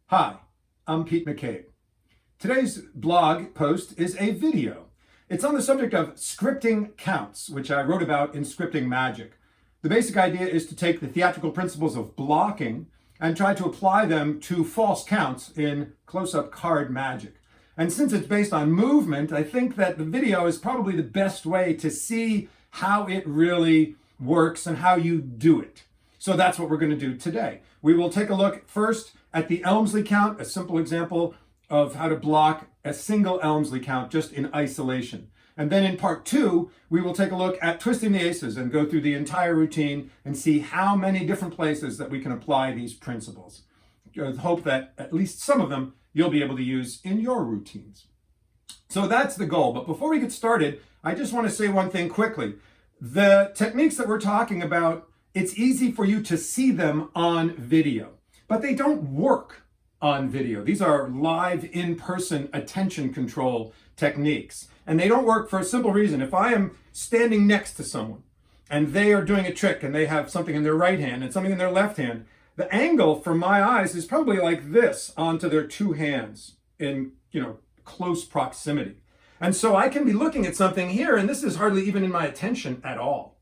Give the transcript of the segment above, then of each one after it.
Hi, I'm Pete McCabe. Today's blog post is a video. It's on the subject of scripting counts, which I wrote about in Scripting Magic. The basic idea is to take the theatrical principles of blocking and try to apply them to false counts in close-up card magic. And since it's based on movement, I think that the video is probably the best way to see how it really works and how you do it. So that's what we're going to do today. We will take a look first at the Elmsley Count, a simple example of how to block a single Elmsley Count just in isolation. And then in part two, we will take a look at twisting the aces and go through the entire routine and see how many different places that we can apply these principles. I hope that at least some of them you'll be able to use in your routines. So that's the goal. But before we get started, I just want to say one thing quickly. The techniques that we're talking about, it's easy for you to see them on video, but they don't work on video. These are live, in-person attention control techniques, and they don't work for a simple reason. If I am standing next to someone and they are doing a trick and they have something in their right hand and something in their left hand, the angle from my eyes is probably like this onto their two hands in, close proximity. And so I can be looking at something here, and this is hardly even in my attention at all.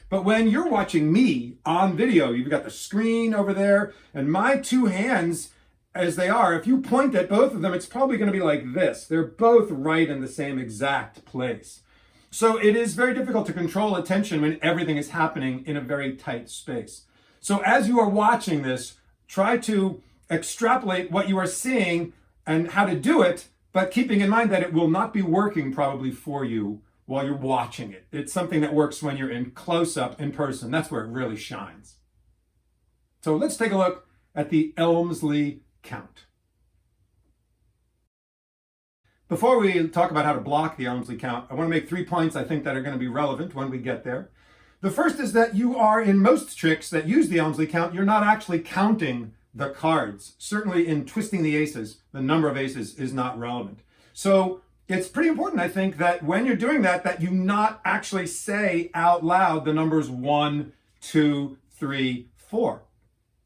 But when you're watching me on video, you've got the screen over there, and my two hands, as they are, if you point at both of them, it's probably going to be like this. They're both right in the same exact place. So it is very difficult to control attention when everything is happening in a very tight space. So as you are watching this, try to extrapolate what you are seeing and how to do it, but keeping in mind that it will not be working probably for you while you're watching it. It's something that works when you're in close-up in person. That's where it really shines. So let's take a look at the Elmsley Count. Before we talk about how to block the Elmsley Count, I want to make 3 points I think that are going to be relevant when we get there. The first is that you are, in most tricks that use the Elmsley Count, you're not actually counting the cards. Certainly in twisting the aces, the number of aces is not relevant. So it's pretty important, I think, that when you're doing that, that you not actually say out loud the numbers 1, 2, 3, 4.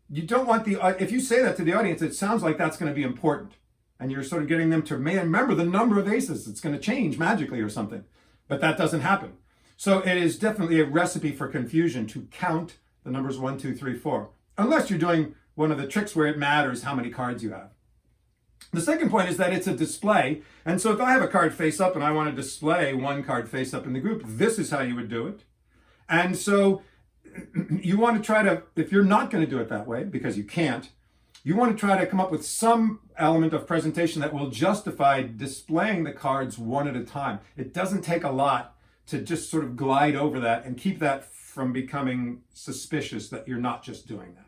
You don't want if you say that to the audience, it sounds like that's going to be important. And you're sort of getting them to remember the number of aces. It's going to change magically or something. But that doesn't happen. So it is definitely a recipe for confusion to count the numbers 1, 2, 3, 4. Unless you're doing one of the tricks where it matters how many cards you have. The second point is that it's a display. And so if I have a card face up and I want to display one card face up in the group, this is how you would do it. And so you want to try to, if you're not going to do it that way, because you can't, you want to try to come up with some element of presentation that will justify displaying the cards one at a time. It doesn't take a lot to just sort of glide over that and keep that from becoming suspicious that you're not just doing that.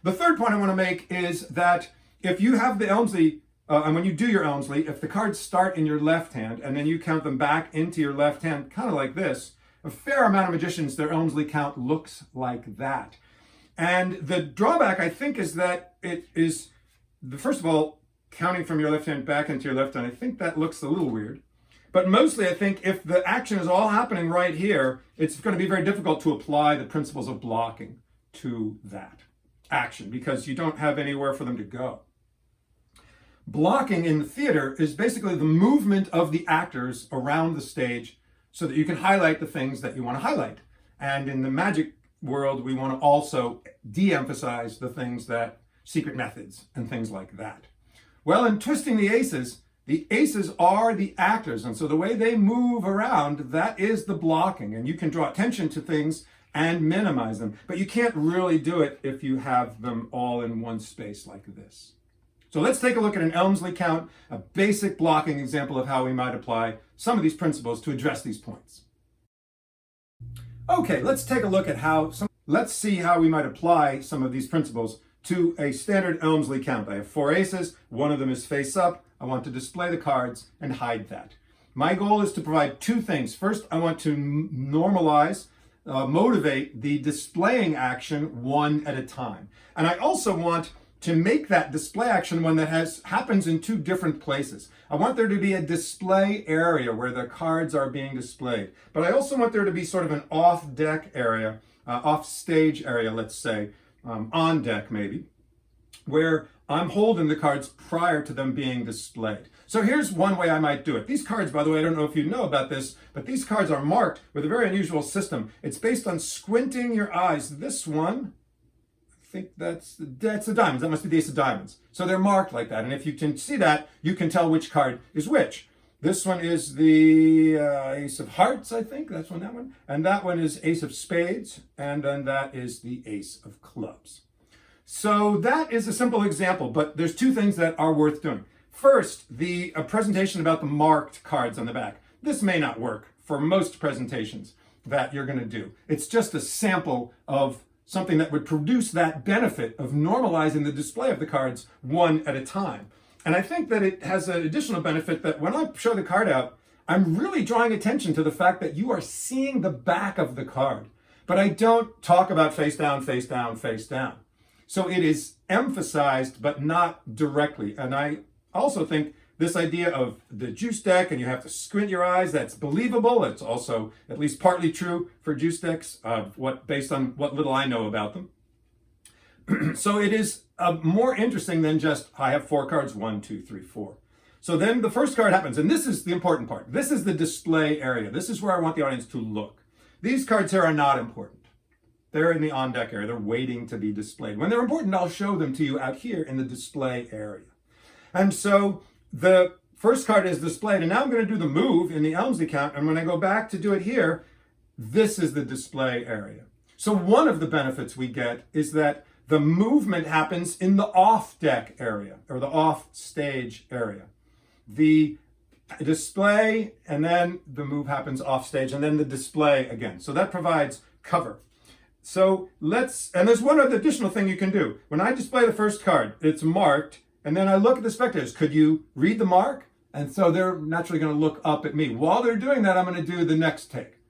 The third point I want to make is that if you have the Elmsley, and when you do your Elmsley, if the cards start in your left hand and then you count them back into your left hand, kind of like this, a fair amount of magicians, their Elmsley count looks like that. And the drawback, I think, is that it is, first of all, counting from your left hand back into your left hand, I think that looks a little weird. But mostly, I think if the action is all happening right here, it's going to be very difficult to apply the principles of blocking to that action because you don't have anywhere for them to go. Blocking in the theater is basically the movement of the actors around the stage so that you can highlight the things that you want to highlight. And in the magic world, we want to also de-emphasize the things that, secret methods and things like that. Well, in twisting the aces are the actors. And so the way they move around, that is the blocking. And you can draw attention to things and minimize them. But you can't really do it if you have them all in one space like this. So let's take a look at an Elmsley Count, a basic blocking example of how we might apply some of these principles to address these points. Okay, let's take a look at let's see how we might apply some of these principles to a standard Elmsley Count. I have 4 aces, one of them is face up. I want to display the cards and hide that. My goal is to provide 2 things. First, I want to normalize, motivate the displaying action one at a time. And I also want to make that display action one that happens in 2 different places. I want there to be a display area where the cards are being displayed. But I also want there to be sort of an off-deck area, off-stage area, let's say, on deck maybe, where I'm holding the cards prior to them being displayed. So here's one way I might do it. These cards, by the way, I don't know if you know about this, but these cards are marked with a very unusual system. It's based on squinting your eyes. This one, I think that's the diamonds. That must be the ace of diamonds. So they're marked like that. And if you can see that, you can tell which card is which. This one is the ace of hearts, I think. That's that one. And that one is ace of spades. And then that is the ace of clubs. So that is a simple example, but there's two things that are worth doing. First, the presentation about the marked cards on the back. This may not work for most presentations that you're going to do. It's just a sample of something that would produce that benefit of normalizing the display of the cards one at a time. And I think that it has an additional benefit that when I show the card out, I'm really drawing attention to the fact that you are seeing the back of the card. But I don't talk about face down, face down, face down. So it is emphasized, but not directly. And I also think this idea of the juice deck and you have to squint your eyes, that's believable. It's also at least partly true for juice decks, based on what little I know about them. So it is more interesting than just, I have 4 cards, 1, 2, 3, 4. So then the first card happens, and this is the important part. This is the display area. This is where I want the audience to look. These cards here are not important. They're in the on-deck area. They're waiting to be displayed. When they're important, I'll show them to you out here in the display area. And so the first card is displayed, and now I'm going to do the move in the Elmsley Count, and when I go back to do it here, this is the display area. So one of the benefits we get is that the movement happens in the off-deck area, or the off-stage area. The display, and then the move happens off-stage, and then the display again. So that provides cover. So and there's one other additional thing you can do. When I display the first card, it's marked, and then I look at the spectators. Could you read the mark? And so they're naturally going to look up at me. While they're doing that, I'm going to do the next take.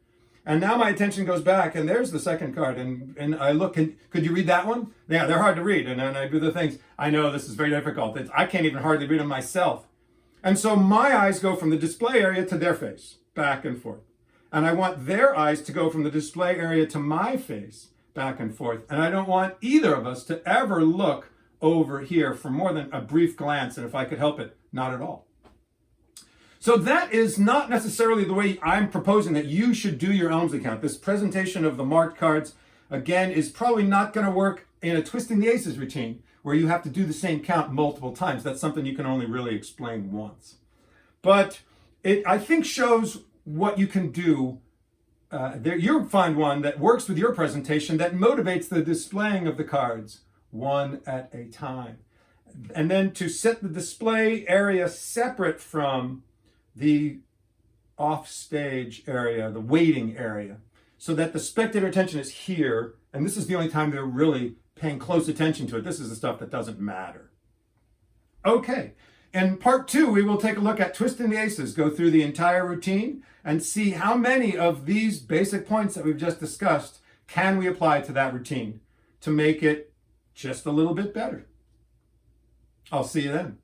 And now my attention goes back, and there's the second card, and I look, and could you read that one? Yeah, they're hard to read, and then I do the things. I know this is very difficult. I can't even hardly read them myself. And so my eyes go from the display area to their face, back and forth. And I want their eyes to go from the display area to my face, back and forth. And I don't want either of us to ever look over here for more than a brief glance, and if I could help it, not at all. So that is not necessarily the way I'm proposing that you should do your Elmsley Count. This presentation of the marked cards, again, is probably not going to work in a Twisting the Aces routine, where you have to do the same count multiple times. That's something you can only really explain once. But it, I think, shows what you can do. You'll find one that works with your presentation that motivates the displaying of the cards one at a time. And then to set the display area separate from the off-stage area, the waiting area, so that the spectator attention is here, and this is the only time they're really paying close attention to it. This is the stuff that doesn't matter. Okay, in part 2, we will take a look at Twisting the Aces, go through the entire routine, and see how many of these basic points that we've just discussed can we apply to that routine to make it just a little bit better. I'll see you then.